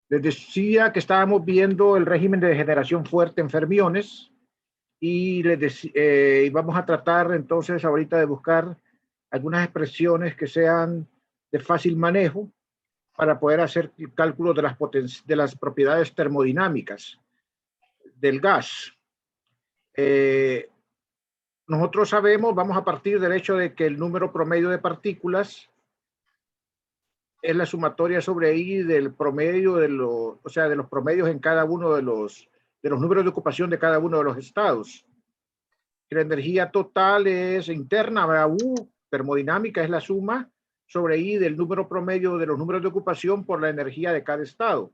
Les decía que estábamos viendo el régimen de degeneración fuerte en fermiones y vamos a tratar entonces ahorita de buscar algunas expresiones que sean de fácil manejo para poder hacer cálculos de las propiedades termodinámicas del gas. Nosotros sabemos, vamos a partir del hecho de que el número promedio de partículas es la sumatoria sobre I del promedio de los, o sea, de los promedios en cada uno de los números de ocupación de cada uno de los estados. La energía total es interna, U, termodinámica es la suma sobre I del número promedio de los números de ocupación por la energía de cada estado.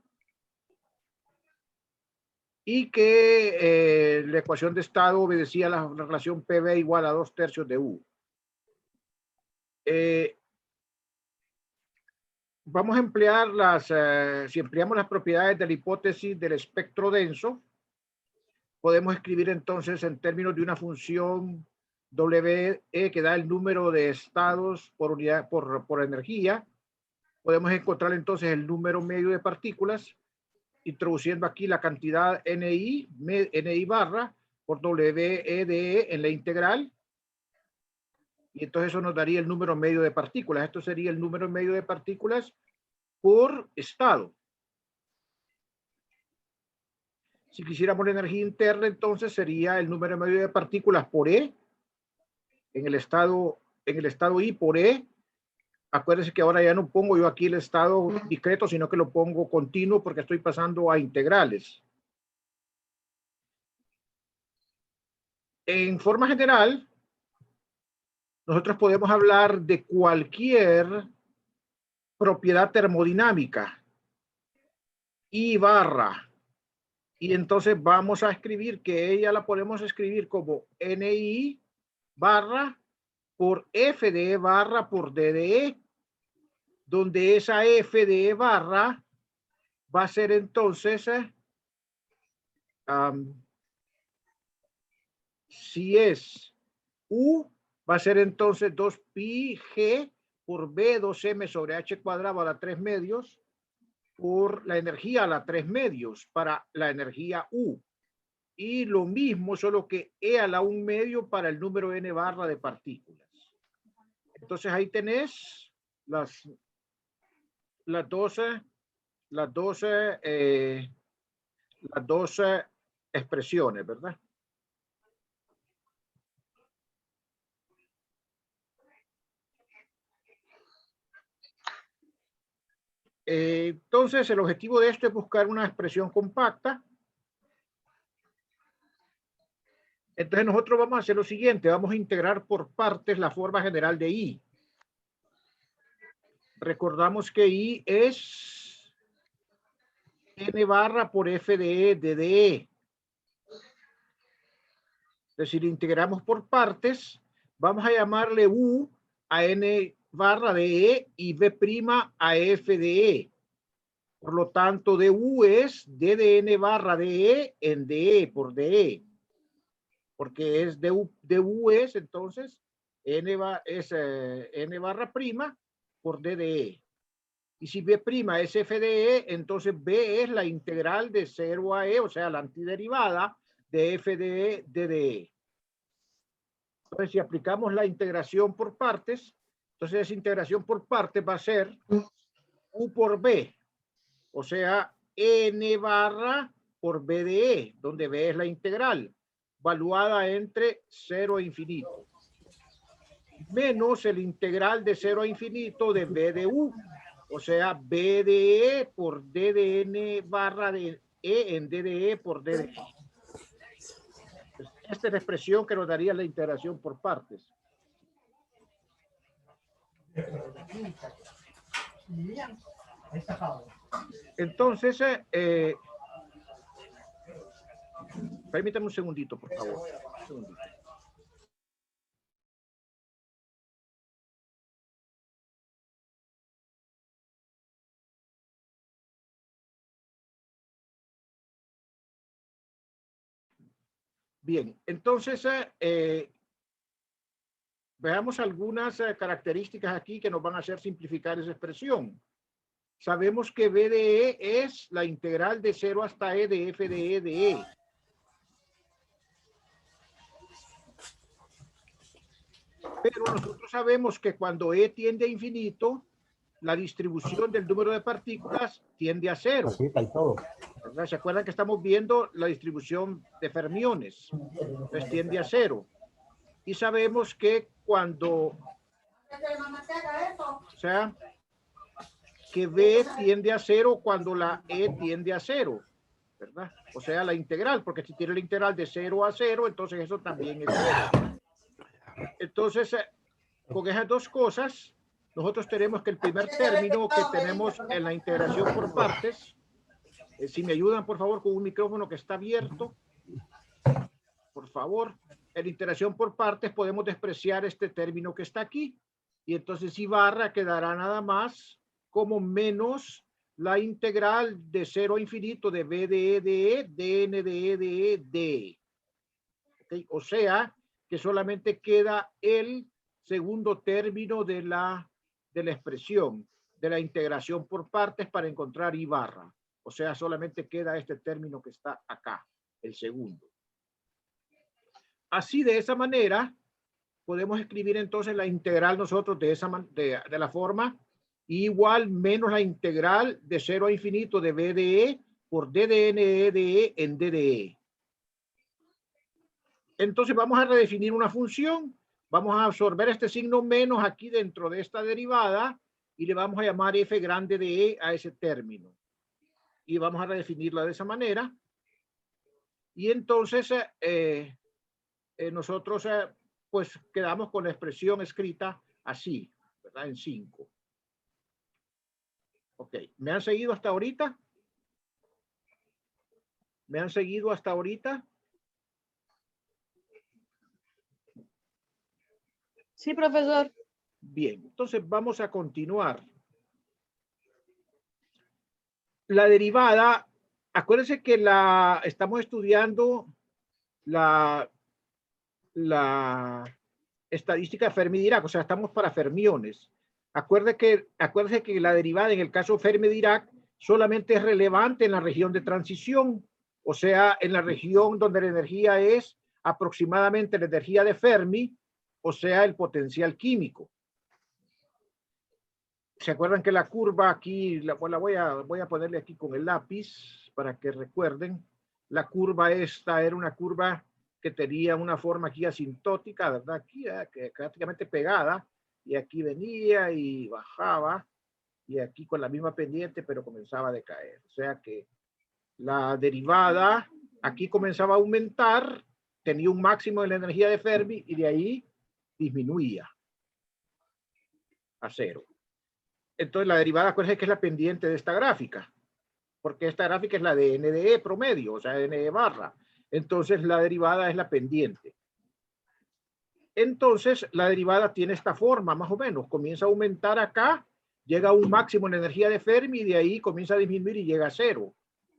Y que la ecuación de estado obedecía la relación PV igual a 2/3 de U. Vamos a emplear si empleamos las propiedades de la hipótesis del espectro denso, podemos escribir entonces en términos de una función WE que da el número de estados por unidad, por energía. Podemos encontrar entonces el número medio de partículas, introduciendo aquí la cantidad NI barra por WE en la integral. Y entonces eso nos daría el número medio de partículas. Esto sería el número medio de partículas por estado. Si quisiéramos la energía interna, entonces sería el número medio de partículas por E, en el estado I por E. Acuérdense que ahora ya no pongo yo aquí el estado discreto, sino que lo pongo continuo porque estoy pasando a integrales. En forma general, nosotros podemos hablar de cualquier propiedad termodinámica, I barra, y entonces vamos a escribir que ella la podemos escribir como NI barra por F de E barra por D de E, donde esa F de E barra va a ser entonces, si es U, va a ser entonces 2pi G por B 2m sobre H cuadrado a la 3 medios por la energía a la 3 medios para la energía U. Y lo mismo, solo que E a la 1 medio para el número N barra de partículas. Entonces ahí tenés las 12 expresiones, ¿verdad? Entonces el objetivo de esto es buscar una expresión compacta. Entonces nosotros vamos a hacer lo siguiente, vamos a integrar por partes la forma general de I. Recordamos que I es N barra por F de E de DE. Entonces, si lo integramos por partes, vamos a llamarle U a N barra de E y B' a F de E. Por lo tanto, DU es D de N barra de E en DE por DE. Porque es DU es entonces N barra prima por D de E. Y si B' es F de E, entonces B es la integral de 0 a E, o sea, la antiderivada de F de E, D de E. Entonces, si aplicamos la integración por partes, entonces esa integración por partes va a ser U por B, o sea, N barra por B de E, donde B es la integral, valuada entre 0 e infinito, menos el integral de 0 a infinito de B de U, o sea, B de E por D de N barra de E en D de E por D de E. Esta es la expresión que nos daría la integración por partes. Entonces, permítame un segundito, por favor. Un segundito. Bien, entonces veamos algunas características aquí que nos van a hacer simplificar esa expresión. sabemos que B de E es la integral de 0 hasta E de F de E de E. Pero nosotros sabemos que cuando E tiende a infinito, la distribución del número de partículas tiende a 0. ¿Verdad? ¿Se acuerdan que estamos viendo la distribución de fermiones? Entonces tiende a 0. Y sabemos que cuando, o sea, que B tiende a 0 cuando la E tiende a 0, ¿verdad? O sea, la integral, porque si tiene la integral de 0 a 0, entonces eso también es 0. Entonces, con esas dos cosas, nosotros tenemos que el primer término que tenemos en la integración por partes, si me ayudan por favor con un micrófono que está abierto, por favor, en integración por partes podemos despreciar este término que está aquí, y entonces I barra quedará nada más como menos la integral de 0 a infinito de B de E de E, dn de E de E de. ¿Okay? O sea, que solamente queda el segundo término de la expresión, de la integración por partes para encontrar I barra. O sea, solamente queda este término que está acá, el segundo. Así, de esa manera, podemos escribir entonces la integral nosotros de la forma I igual menos la integral de 0 a infinito de B de E por D de N E de E en D de E. Entonces vamos a redefinir una función, vamos a absorber este signo menos aquí dentro de esta derivada y le vamos a llamar f grande de E a ese término. Y vamos a redefinirla de esa manera. Y entonces nosotros pues quedamos con la expresión escrita así, ¿verdad? En 5. Ok, ¿me han seguido hasta ahorita? ¿Me han seguido hasta ahorita? Sí, profesor. Bien, entonces vamos a continuar. La derivada, acuérdense que estamos estudiando la estadística Fermi-Dirac, o sea, estamos para fermiones. Acuérdense que la derivada en el caso Fermi-Dirac solamente es relevante en la región de transición, o sea, en la región donde la energía es aproximadamente la energía de Fermi, o sea, el potencial químico. ¿Se acuerdan que la curva aquí, voy a ponerle aquí con el lápiz para que recuerden? La curva esta era una curva que tenía una forma aquí asintótica, ¿verdad? Aquí, que prácticamente pegada, y aquí venía y bajaba, y aquí con la misma pendiente, pero comenzaba a decaer. O sea que la derivada aquí comenzaba a aumentar, tenía un máximo de la energía de Fermi, y de ahí disminuía a 0. Entonces la derivada, acuérdense que es la pendiente de esta gráfica, porque esta gráfica es la de n de E promedio, o sea, n de barra. Entonces la derivada es la pendiente. Entonces la derivada tiene esta forma, más o menos. Comienza a aumentar acá, llega a un máximo en la energía de Fermi y de ahí comienza a disminuir y llega a 0.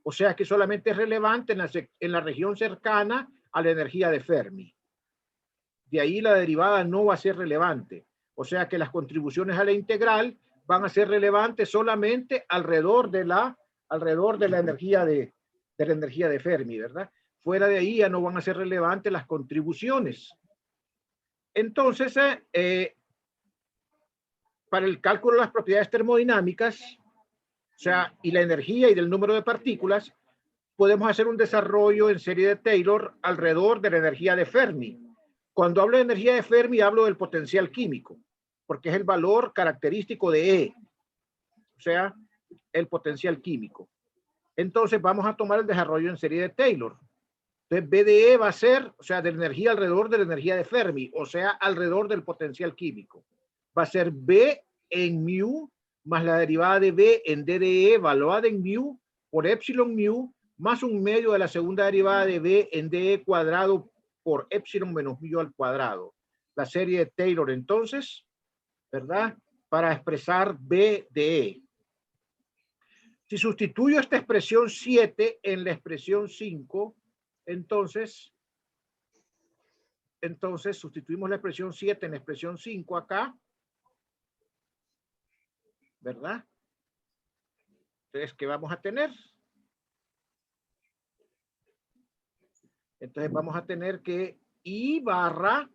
O sea que solamente es relevante en la región cercana a la energía de Fermi. De ahí la derivada no va a ser relevante. O sea que las contribuciones a la integral van a ser relevantes solamente alrededor de la energía de Fermi, ¿verdad? Fuera de ahí ya no van a ser relevantes las contribuciones. Entonces, para el cálculo de las propiedades termodinámicas, o sea, y la energía y del número de partículas, podemos hacer un desarrollo en serie de Taylor alrededor de la energía de Fermi. Cuando hablo de energía de Fermi, hablo del potencial químico, porque es el valor característico de E, o sea, el potencial químico. Entonces vamos a tomar el desarrollo en serie de Taylor. Entonces B de E va a ser, o sea, de la energía alrededor de la energía de Fermi, o sea, alrededor del potencial químico. Va a ser B en mu más la derivada de B en D de E evaluada en mu por epsilon mu más un medio de la segunda derivada de B en DE cuadrado por epsilon menos mu al cuadrado. La serie de Taylor entonces, ¿verdad? Para expresar B de E. Si sustituyo esta expresión 7 en la expresión 5, entonces sustituimos la expresión 7 en la expresión 5 acá, ¿verdad? Entonces, ¿qué vamos a tener? Entonces vamos a tener que I barra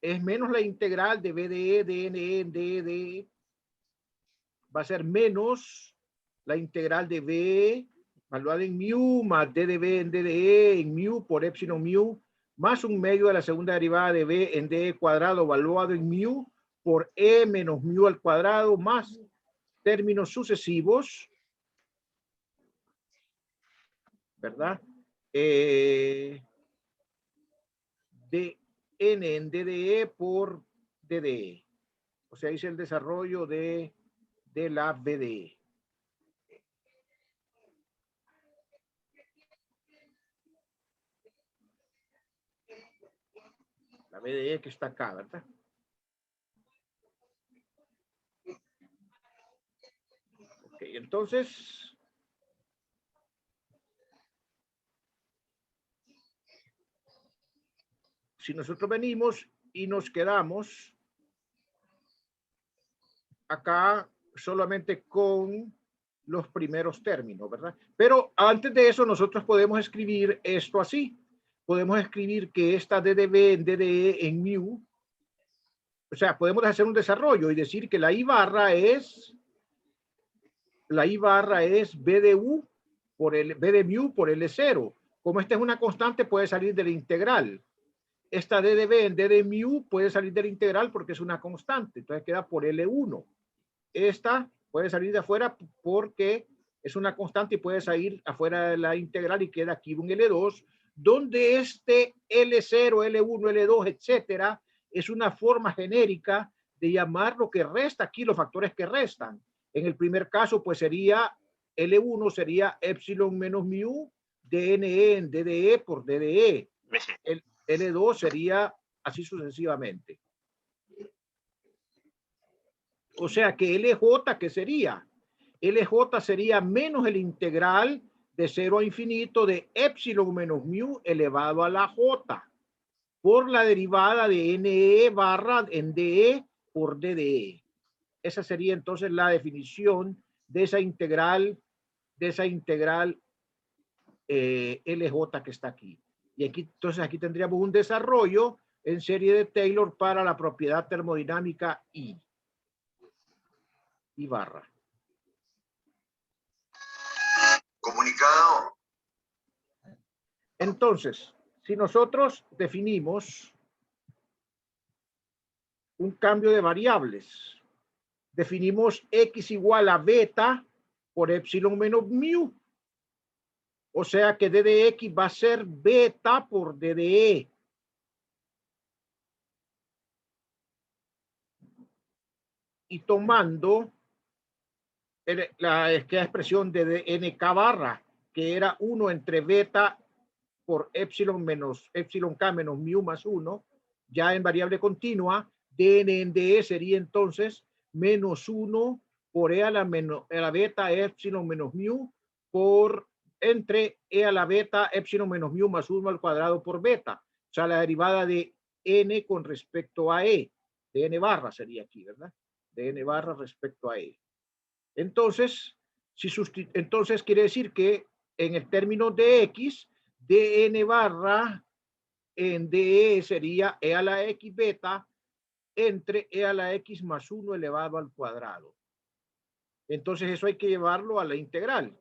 es menos la integral de BDE, DNE, en DE, va a ser menos la integral de B evaluada en mu más D de B en DDE en mu por epsilon mu más un medio de la segunda derivada de B en DE cuadrado evaluado en mu por E menos mu al cuadrado más términos sucesivos, ¿verdad? De N en DDE por DDE. O sea, hice el desarrollo de la BDE. La BDE que está acá, ¿verdad? Ok, entonces, si nosotros venimos y nos quedamos acá solamente con los primeros términos, ¿verdad? Pero antes de eso nosotros podemos escribir esto así. Podemos escribir que esta DDB en DDE en mu, o sea, podemos hacer un desarrollo y decir que la I barra es B de U por el B de mu por L0. Como esta es una constante, puede salir de la integral. Esta D de B en D de mu puede salir de la integral porque es una constante. Entonces queda por L1. Esta puede salir de afuera porque es una constante y puede salir afuera de la integral y queda aquí un L2, donde este L0, L1, L2, etcétera, es una forma genérica de llamar lo que resta aquí, los factores que restan. En el primer caso, pues sería L1 sería epsilon menos mu DNE en DDE por DDE. El L2 sería así sucesivamente. O sea que LJ, ¿qué sería? LJ sería menos el integral de 0 a infinito de epsilon menos mu elevado a la J por la derivada de NE barra en DE por DDE. Esa sería entonces la definición de esa integral LJ que está aquí. Y aquí, entonces aquí tendríamos un desarrollo en serie de Taylor para la propiedad termodinámica I barra. Comunicado. Entonces, si nosotros definimos un cambio de variables, definimos X igual a beta por epsilon menos mu. O sea que d de X va a ser beta por d de E. Y tomando la expresión de nk barra, que era 1 entre beta por epsilon menos epsilon k menos mu más 1, ya en variable continua, dn en de sería entonces menos 1 por e a la beta epsilon menos mu por entre e a la beta epsilon menos mu más 1 al cuadrado por beta. O sea, la derivada de n con respecto a e. De n barra sería aquí, ¿verdad? De n barra respecto a e. Entonces, entonces quiere decir que en el término de x, dn barra en de sería e a la x beta entre e a la x más 1 elevado al cuadrado. Entonces eso hay que llevarlo a la integral.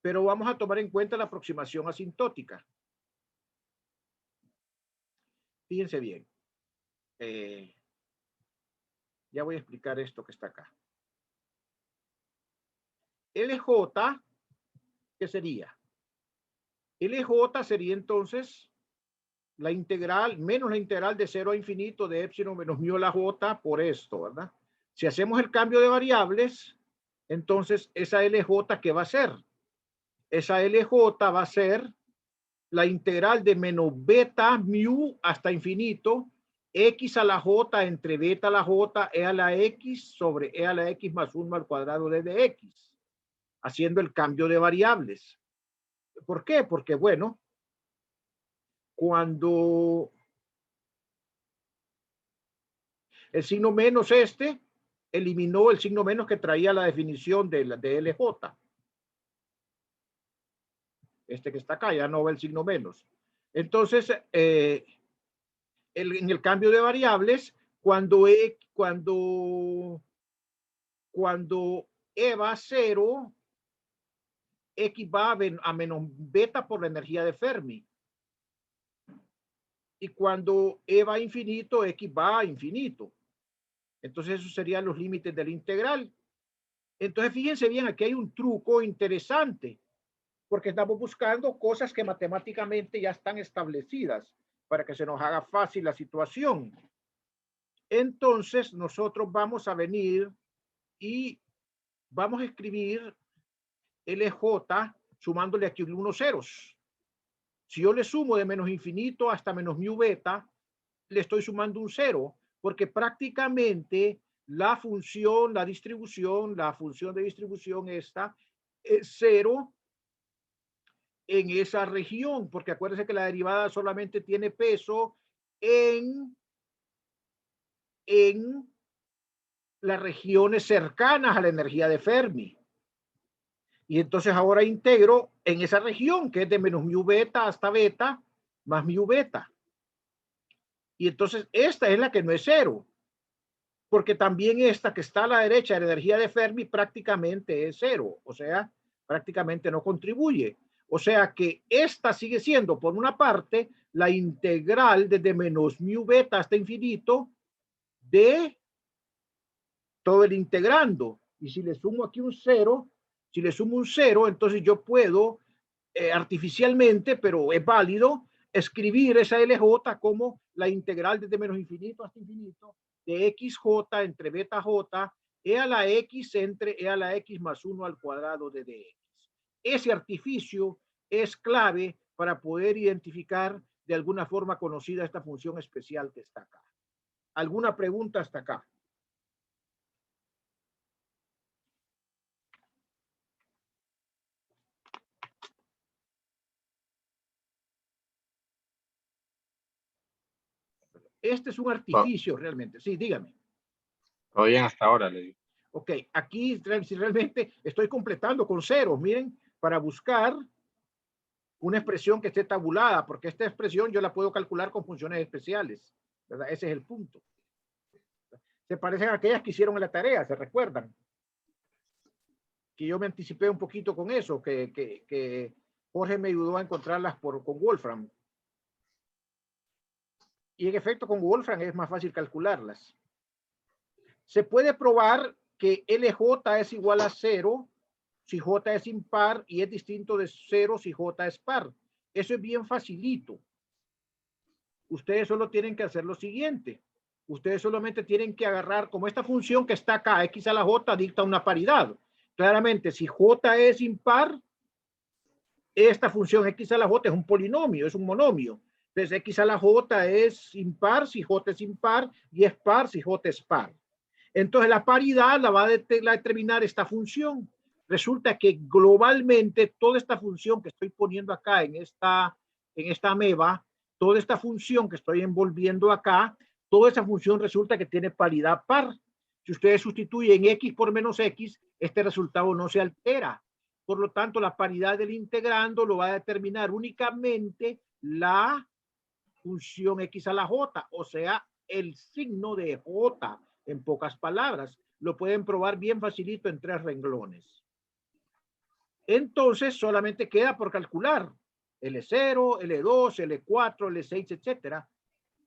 Pero vamos a tomar en cuenta la aproximación asintótica. Fíjense bien. Ya voy a explicar esto que está acá. LJ, ¿qué sería? LJ sería entonces la integral, menos la integral de 0 a infinito de epsilon menos mu a la j por esto, ¿verdad? Si hacemos el cambio de variables, entonces esa LJ, ¿qué va a ser? Esa LJ va a ser la integral de menos beta mu hasta infinito, x a la j entre beta a la j, e a la x sobre e a la x más 1 al cuadrado de dx, haciendo el cambio de variables. ¿Por qué? Porque, bueno, cuando el signo menos eliminó el signo menos que traía la definición de LJ. Este que está acá ya no va el signo menos. Entonces, en el cambio de variables, cuando E va a 0, X va a menos beta por la energía de Fermi. Y cuando E va a infinito, X va a infinito. Entonces, esos serían los límites del integral. Entonces, fíjense bien, aquí hay un truco interesante, porque estamos buscando cosas que matemáticamente ya están establecidas para que se nos haga fácil la situación. Entonces, nosotros vamos a venir y vamos a escribir LJ sumándole aquí unos ceros. Si yo le sumo de menos infinito hasta menos mu beta, le estoy sumando un cero, porque prácticamente la función de distribución esta es cero en esa región, porque acuérdense que la derivada solamente tiene peso en las regiones cercanas a la energía de Fermi. Y entonces ahora integro en esa región que es de menos mu beta hasta beta más mu beta. Y entonces esta es la que no es cero, porque también esta que está a la derecha de la energía de Fermi prácticamente es cero, o sea, prácticamente no contribuye. O sea que esta sigue siendo, por una parte, la integral desde menos mu beta hasta infinito de todo el integrando. Y si le sumo aquí un cero, si le sumo un cero, entonces yo puedo artificialmente, pero es válido, escribir esa LJ como la integral desde menos infinito hasta infinito de XJ entre beta J e a la X entre e a la X más 1 al cuadrado de DX. Ese artificio es clave para poder identificar de alguna forma conocida esta función especial que está acá. ¿Alguna pregunta hasta acá? Este es un artificio realmente. Sí, dígame. Todo bien hasta ahora, le digo. Ok, aquí si realmente estoy completando con ceros, miren, para buscar una expresión que esté tabulada, porque esta expresión yo la puedo calcular con funciones especiales, ¿verdad? Ese es el punto. Se parecen a aquellas que hicieron en la tarea, ¿se recuerdan? Que yo me anticipé un poquito con eso, que Jorge me ayudó a encontrarlas con Wolfram. Y en efecto con Wolfram es más fácil calcularlas. Se puede probar que LJ es igual a 0 si J es impar y es distinto de 0 si J es par. Eso es bien facilito. Ustedes solo tienen que hacer lo siguiente. Ustedes solamente tienen que agarrar como esta función que está acá, X a la J dicta una paridad. Claramente, si J es impar, esta función X a la J es un polinomio, es un monomio. Entonces, X a la J es impar si J es impar y es par si J es par. Entonces, la paridad la va a determinar esta función. Resulta que globalmente toda esta función que estoy poniendo acá en esta ameba, toda esta función que estoy envolviendo acá, toda esa función resulta que tiene paridad par. Si ustedes sustituyen X por menos X, este resultado no se altera. Por lo tanto, la paridad del integrando lo va a determinar únicamente la función X a la J, o sea, el signo de J, en pocas palabras. Lo pueden probar bien facilito en 3 renglones. Entonces, solamente queda por calcular L0, L2, L4, L6, etcétera.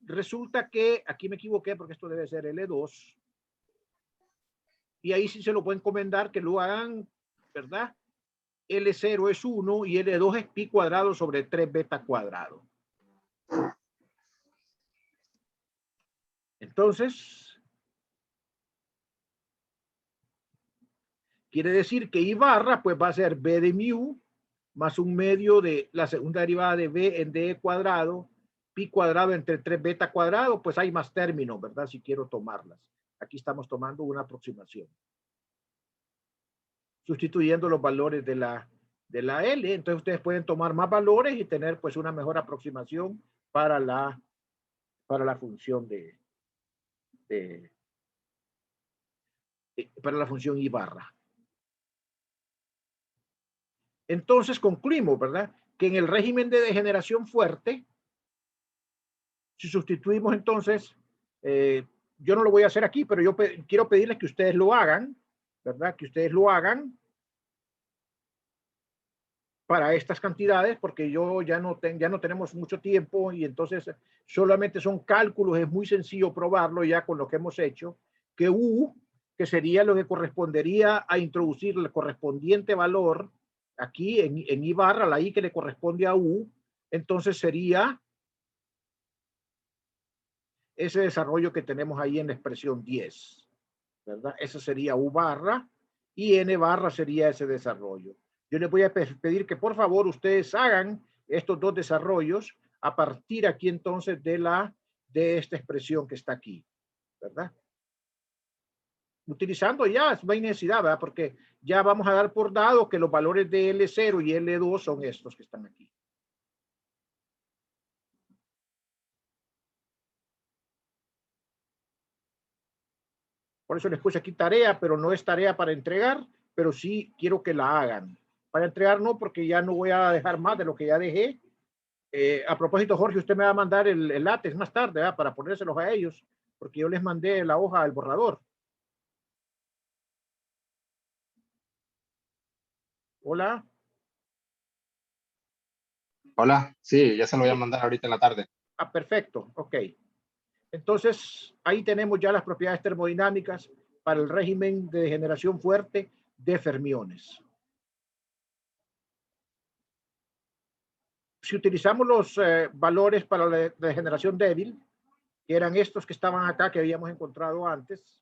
Resulta que, aquí me equivoqué porque esto debe ser L2. Y ahí sí se lo pueden encomendar que lo hagan, ¿verdad? L0 es 1 y L2 es pi cuadrado sobre 3 beta cuadrado. Entonces, quiere decir que I barra pues va a ser B de mu más un medio de la segunda derivada de B en D cuadrado, pi cuadrado entre 3 beta cuadrado, pues hay más términos, ¿verdad? Si quiero tomarlas. Aquí estamos tomando una aproximación. Sustituyendo los valores de la L, entonces ustedes pueden tomar más valores y tener pues una mejor aproximación para la función para la función I barra. Entonces concluimos, ¿verdad? Que en el régimen de degeneración fuerte, si sustituimos entonces, yo no lo voy a hacer aquí, pero yo quiero pedirles que ustedes lo hagan, ¿verdad? Que ustedes lo hagan para estas cantidades, porque ya no tenemos mucho tiempo y entonces solamente son cálculos, es muy sencillo probarlo ya con lo que hemos hecho, que U, que sería lo que correspondería a introducir el correspondiente valor aquí en I barra, la I que le corresponde a U, entonces sería ese desarrollo que tenemos ahí en la expresión 10, ¿verdad? Eso sería U barra y N barra sería ese desarrollo. Yo les voy a pedir que por favor ustedes hagan estos dos desarrollos a partir aquí entonces de esta expresión que está aquí, ¿verdad? Utilizando ya, no hay necesidad, ¿verdad? Porque ya vamos a dar por dado que los valores de L0 y L2 son estos que están aquí. Por eso les puse aquí tarea, pero no es tarea para entregar, pero sí quiero que la hagan. Para entregar no, porque ya no voy a dejar más de lo que ya dejé. A propósito, Jorge, usted me va a mandar el látex más tarde, ¿verdad? Para ponérselos a ellos, porque yo les mandé la hoja al borrador. Hola. Hola, sí, ya se lo voy a mandar ahorita en la tarde. Ah, perfecto, ok. Entonces, ahí tenemos ya las propiedades termodinámicas para el régimen de degeneración fuerte de fermiones. Si utilizamos los valores para la degeneración débil, que eran estos que estaban acá, que habíamos encontrado antes,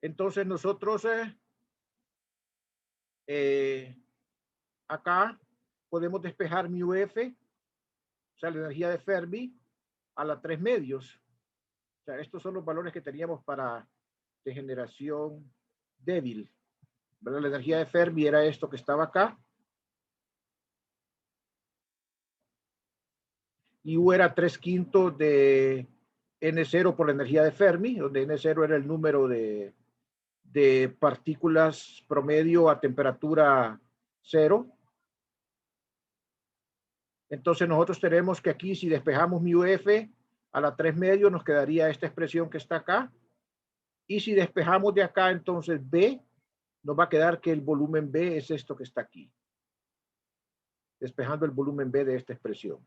entonces nosotros acá podemos despejar mu F, o sea, la energía de Fermi, a la 3 medios. O sea, estos son los valores que teníamos para degeneración débil, ¿verdad? La energía de Fermi era esto que estaba acá. Y U era 3/5 de N0 por la energía de Fermi, donde N0 era el número de partículas promedio a temperatura cero. Entonces nosotros tenemos que aquí, si despejamos mu F a la 3 medios, nos quedaría esta expresión que está acá. Y si despejamos de acá, entonces B, nos va a quedar que el volumen B es esto que está aquí. Despejando el volumen B de esta expresión.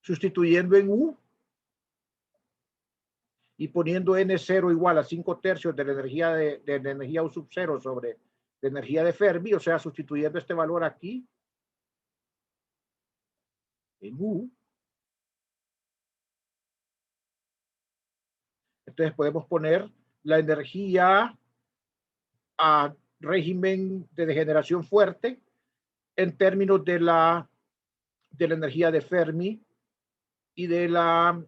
Sustituyendo en U y poniendo N0 igual a 5/3 de la energía de la energía U sub 0 sobre la energía de Fermi, o sea, sustituyendo este valor aquí en U. Entonces podemos poner la energía a régimen de degeneración fuerte en términos de la energía de Fermi y de la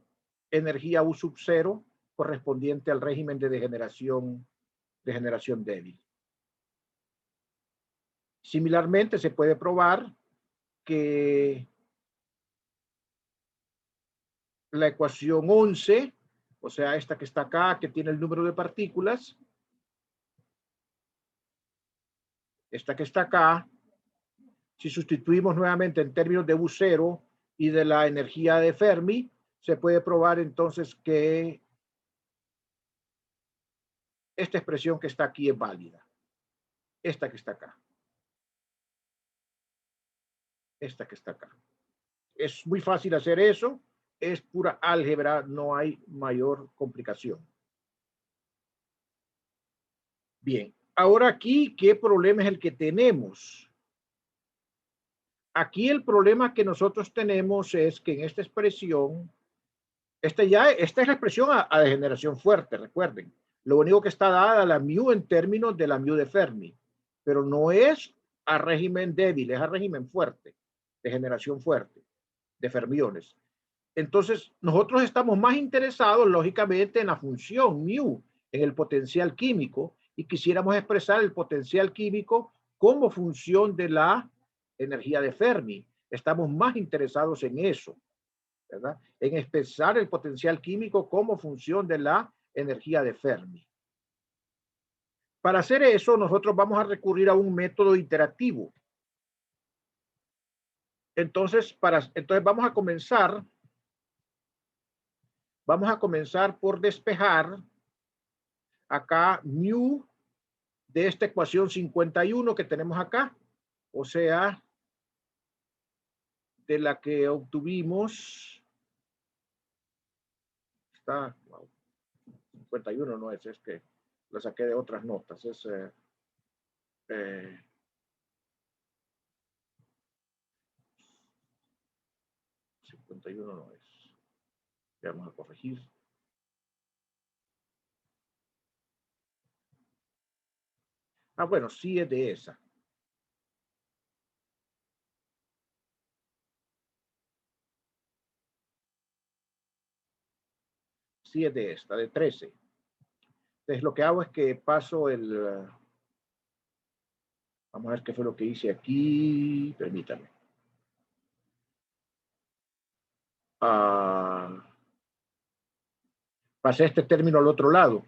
energía U sub 0 correspondiente al régimen de degeneración débil. Similarmente, se puede probar que la ecuación 11, o sea, esta que está acá, que tiene el número de partículas, esta que está acá, si sustituimos nuevamente en términos de U0 y de la energía de Fermi, se puede probar entonces que esta expresión que está aquí es válida. Esta que está acá. Esta que está acá. Es muy fácil hacer eso. Es pura álgebra. No hay mayor complicación. Bien. Ahora aquí, ¿qué problema es el que tenemos? Aquí el problema que nosotros tenemos es que en esta expresión, esta es la expresión a degeneración fuerte, recuerden. Lo único que está dada la mu en términos de la mu de Fermi, pero no es a régimen débil, es a régimen fuerte, de generación fuerte, de fermiones. Entonces, nosotros estamos más interesados, lógicamente, en la función mu, en el potencial químico, y quisiéramos expresar el potencial químico como función de la energía de Fermi. estamos más interesados en eso, ¿verdad? En expresar el potencial químico como función de la energía de Fermi. Para hacer eso, nosotros vamos a recurrir a un método iterativo. Entonces, vamos a comenzar por despejar acá mu de esta ecuación 51 que tenemos acá, o sea, de la que obtuvimos, está, wow, 51 no es que la saqué de otras notas, es 51 no es. Ya vamos a corregir. Ah, bueno, sí es de esa. Sí es de esta, de 13. Entonces lo que hago es que paso el... Vamos a ver qué fue lo que hice aquí. Permítame. Pasé este término al otro lado.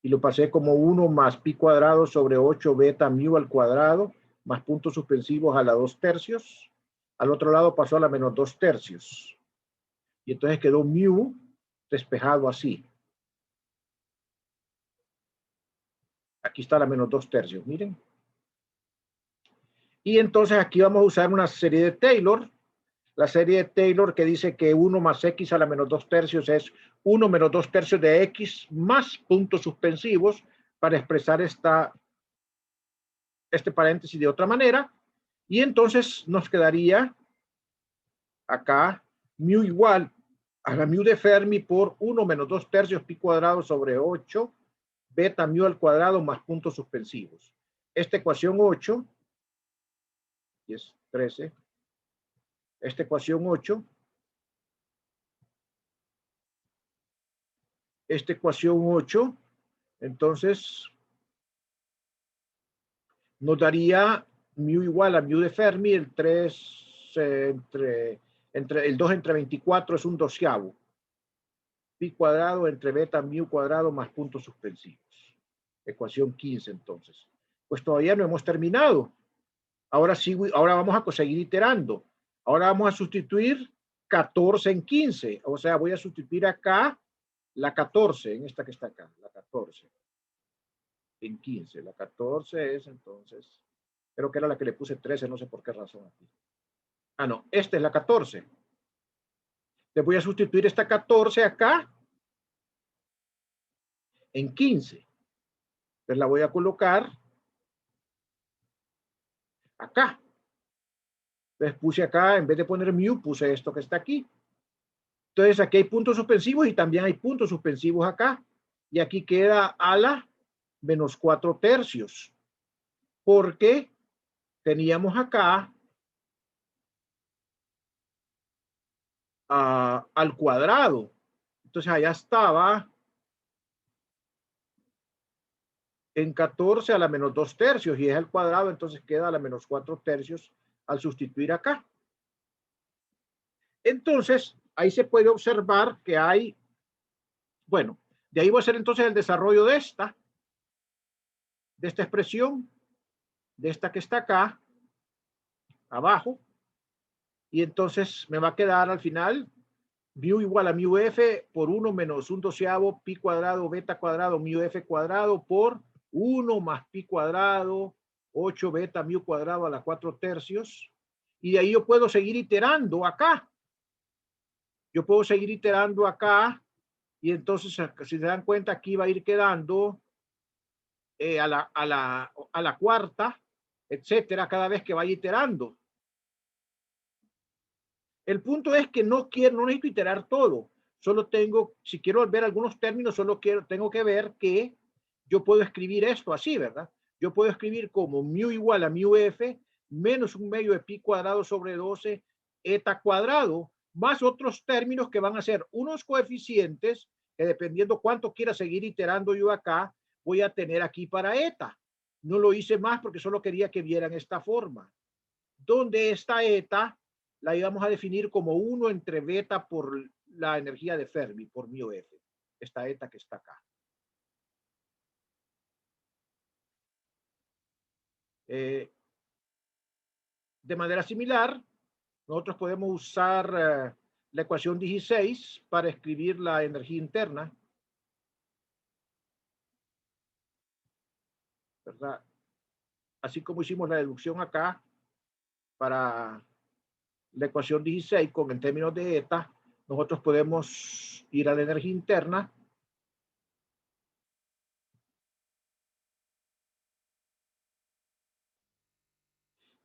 Y lo pasé como 1 más pi cuadrado sobre 8 beta mu al cuadrado más puntos suspensivos a la 2 tercios. Al otro lado pasó a la menos 2 tercios. Y entonces quedó mu despejado así. Aquí está la menos 2 tercios, miren. Y entonces aquí vamos a usar una serie de Taylor. La serie de Taylor que dice que 1 más x a la menos 2 tercios es 1 menos 2 tercios de x más puntos suspensivos para expresar este paréntesis de otra manera. Y entonces nos quedaría acá mu igual a la mu de Fermi por 1 menos 2 tercios pi cuadrado sobre 8 beta mu al cuadrado más puntos suspensivos. Esta ecuación 8, y es 13, esta ecuación 8, esta ecuación 8, entonces nos daría mu igual a mu de Fermi, el 3 el 2 entre 24 es un doceavo. Pi cuadrado entre beta mu cuadrado más puntos suspensivos. Ecuación 15 entonces. Pues todavía no hemos terminado. Ahora sí, ahora vamos a seguir iterando. Ahora vamos a sustituir 14 en 15. O sea, voy a sustituir acá la 14, en esta que está acá, la 14. En 15. La 14 es entonces, creo que era la que le puse 13, no sé por qué razón aquí. Ah, no, esta es la 14. Le voy a sustituir esta 14 acá en 15. Entonces la voy a colocar acá. Entonces puse acá, en vez de poner mu, puse esto que está aquí. Entonces aquí hay puntos suspensivos y también hay puntos suspensivos acá. Y aquí queda a la menos 4 tercios. Porque teníamos acá al cuadrado. Entonces allá estaba en 14 a la menos 2 tercios y es al cuadrado, entonces queda a la menos 4 tercios al sustituir acá. Entonces, ahí se puede observar que hay, bueno, de ahí voy a hacer entonces el desarrollo de esta expresión, de esta que está acá, abajo, y entonces me va a quedar al final mu igual a mu f por 1 menos 1 doceavo pi cuadrado beta cuadrado mu f cuadrado por 1 más pi cuadrado 8 beta mu cuadrado a la 4 tercios. Y de ahí yo puedo seguir iterando acá. Yo puedo seguir iterando acá y entonces, si se dan cuenta, aquí va a ir quedando a la cuarta, etcétera, cada vez que vaya iterando. El punto es que no necesito iterar todo. Solo tengo, si quiero ver algunos términos, tengo que ver que yo puedo escribir esto así, ¿verdad? Yo puedo escribir como mu igual a mu f menos 1/2 de pi cuadrado sobre 12 eta cuadrado, más otros términos que van a ser unos coeficientes que dependiendo cuánto quiera seguir iterando yo acá, voy a tener aquí para eta. No lo hice más porque solo quería que vieran esta forma. donde esta eta la íbamos a definir como 1 entre beta por la energía de Fermi, por μ F. Esta eta que está acá. De manera similar, nosotros podemos usar la ecuación 16 para escribir la energía interna, ¿verdad? Así como hicimos la deducción acá para la ecuación 16 con en términos de eta, nosotros podemos ir a la energía interna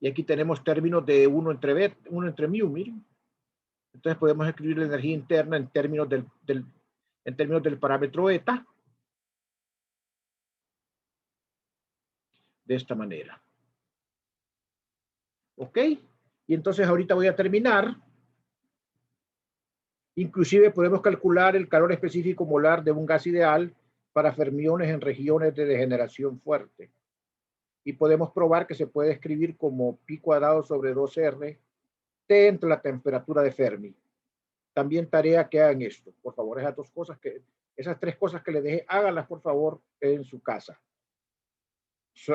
y aquí tenemos términos de 1 entre beta, 1 entre mu, miren. Entonces podemos escribir la energía interna en términos del parámetro eta de esta manera. ¿Ok? Y entonces ahorita voy a terminar. Inclusive podemos calcular el calor específico molar de un gas ideal para fermiones en regiones de degeneración fuerte. Y podemos probar que se puede escribir como pi cuadrado sobre 2R T entre la temperatura de Fermi. También tarea que hagan esto. Por favor, esas tres cosas que les dejé, háganlas por favor en su casa.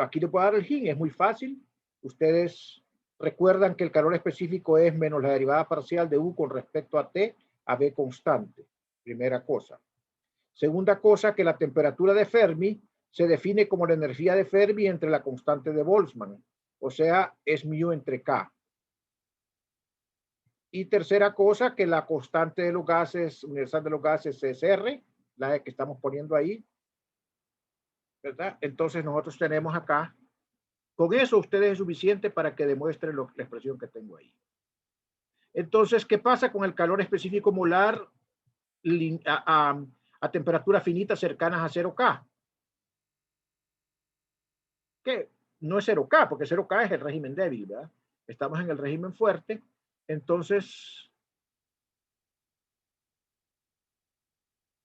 Aquí le puedo dar el hint, es muy fácil. Ustedes recuerdan que el calor específico es menos la derivada parcial de U con respecto a T a B constante. Primera cosa. Segunda cosa, que la temperatura de Fermi se define como la energía de Fermi entre la constante de Boltzmann. O sea, es μ entre K. Y tercera cosa, que la constante de los gases, universal de los gases es R, la que estamos poniendo ahí, ¿verdad? Entonces nosotros tenemos acá, con eso ustedes es suficiente para que demuestren la expresión que tengo ahí. Entonces, ¿qué pasa con el calor específico molar a temperaturas finitas cercanas a 0K? Que no es 0K, porque 0K es el régimen débil, ¿verdad? Estamos en el régimen fuerte. Entonces,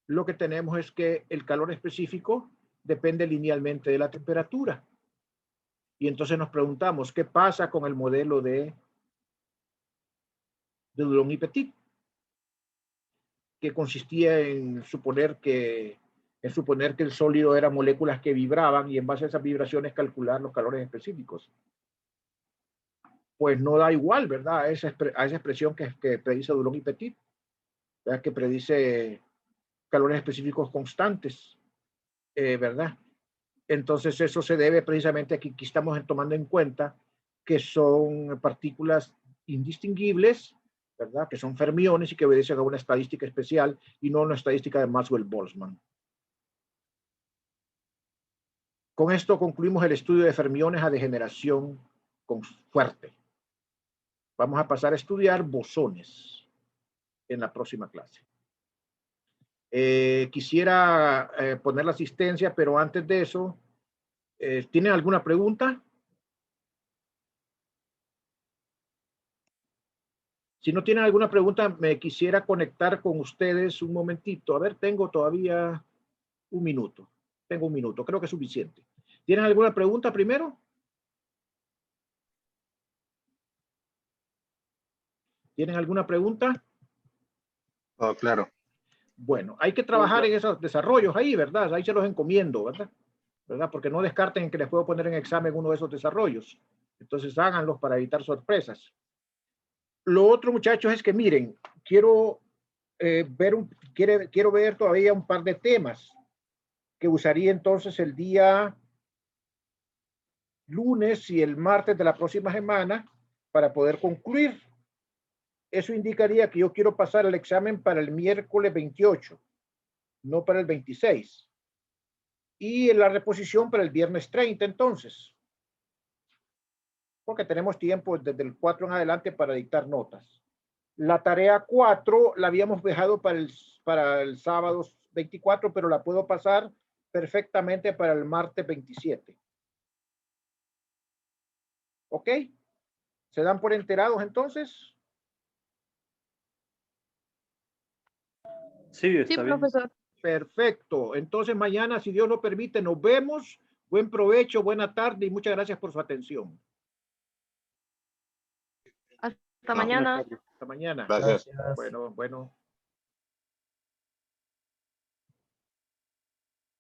lo que tenemos es que el calor específico depende linealmente de la temperatura. Y entonces nos preguntamos, ¿qué pasa con el modelo de Dulong y Petit? Que consistía en suponer que el sólido eran moléculas que vibraban y en base a esas vibraciones calcular los calores específicos. Pues no da igual, ¿verdad? A esa expresión que predice Dulong y Petit, ¿verdad? Que predice calores específicos constantes, ¿verdad? Entonces eso se debe precisamente a que aquí estamos tomando en cuenta que son partículas indistinguibles, ¿verdad? Que son fermiones y que obedecen a una estadística especial y no una estadística de Maxwell-Boltzmann. Con esto concluimos el estudio de fermiones a degeneración fuerte. Vamos a pasar a estudiar bosones en la próxima clase. Quisiera poner la asistencia, pero antes de eso, ¿tienen alguna pregunta? Si no tienen alguna pregunta, me quisiera conectar con ustedes un momentito. A ver, tengo todavía un minuto. Tengo un minuto, creo que es suficiente. ¿Tienen alguna pregunta primero? ¿Tienen alguna pregunta? Oh, claro. Bueno, hay que trabajar en esos desarrollos ahí, ¿verdad? Ahí se los encomiendo, ¿verdad? Porque no descarten que les puedo poner en examen uno de esos desarrollos. Entonces háganlos para evitar sorpresas. Lo otro, muchachos, es que miren, quiero ver todavía un par de temas que usaría entonces el día lunes y el martes de la próxima semana para poder concluir. Eso indicaría que yo quiero pasar el examen para el miércoles 28, no para el 26. Y la reposición para el viernes 30, entonces. Porque tenemos tiempo desde el 4 en adelante para dictar notas. La tarea 4 la habíamos dejado para el sábado 24, pero la puedo pasar perfectamente para el martes 27. ¿Ok? ¿Se dan por enterados entonces? Sí, está bien. Profesor. Perfecto. Entonces mañana, si Dios lo permite, nos vemos. Buen provecho, buena tarde y muchas gracias por su atención. Hasta No. mañana. Hasta mañana. Gracias. Bueno.